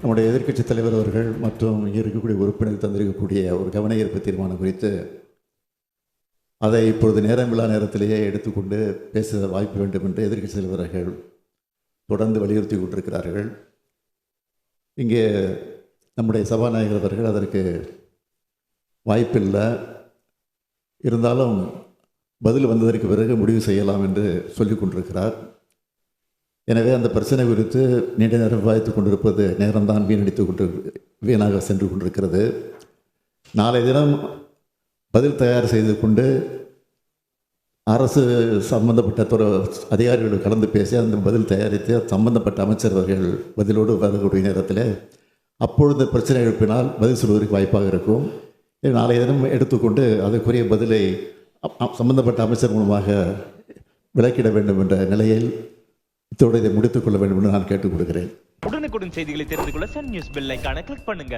நம்முடைய எதிர்க்கட்சித் தலைவர் அவர்கள் மற்றும் இங்கே இருக்கக்கூடிய உறுப்பினர் தந்திருக்கக்கூடிய ஒரு கவன ஈர்ப்பு தீர்மானம் குறித்து அதை இப்பொழுது நேரமில்லா நேரத்திலேயே எடுத்துக்கொண்டு பேச வாய்ப்பு வேண்டும் என்று எதிர்க்கட்சித் தலைவர்கள் தொடர்ந்து வலியுறுத்தி கொண்டிருக்கிறார்கள். இங்கே நம்முடைய சபாநாயகர் அவர்கள் அதற்கு வாய்ப்பில்லை, இருந்தாலும் பதில் வந்ததற்கு பிறகு முடிவு செய்யலாம் என்று சொல்லிக் கொண்டிருக்கிறார். எனவே அந்த பிரச்சனை குறித்து நீண்ட நேரம் விவாதித்து கொண்டிருப்பது நேரம்தான் வீணாக சென்று கொண்டிருக்கிறது. நாளைய தினம் பதில் தயார் செய்து கொண்டு அரசு சம்பந்தப்பட்ட அதிகாரிகளோடு கலந்து பேசி அந்த பதில் தயாரித்து சம்பந்தப்பட்ட அமைச்சர் அவர்கள் பதிலோடு வரக்கூடிய நேரத்தில் அப்பொழுது பிரச்சனை எழுப்பினால் பதில் சொல்வதற்கு வாய்ப்பாக இருக்கும். நாளைய தினம் எடுத்துக்கொண்டு அதற்குரிய பதிலை சம்பந்தப்பட்ட அமைச்சர் மூலமாக விளக்கிட வேண்டும் என்ற நிலையில் இத்தோடு இதை முடித்துக் கொள்ள வேண்டும் என்று நான் கேட்டுக் கொடுக்கிறேன். உடனுக்குடன் செய்திகளை தெரிந்து கொள்ள சன் நியூஸ் பெல் ஐகானை கிளிக் பண்ணுங்க.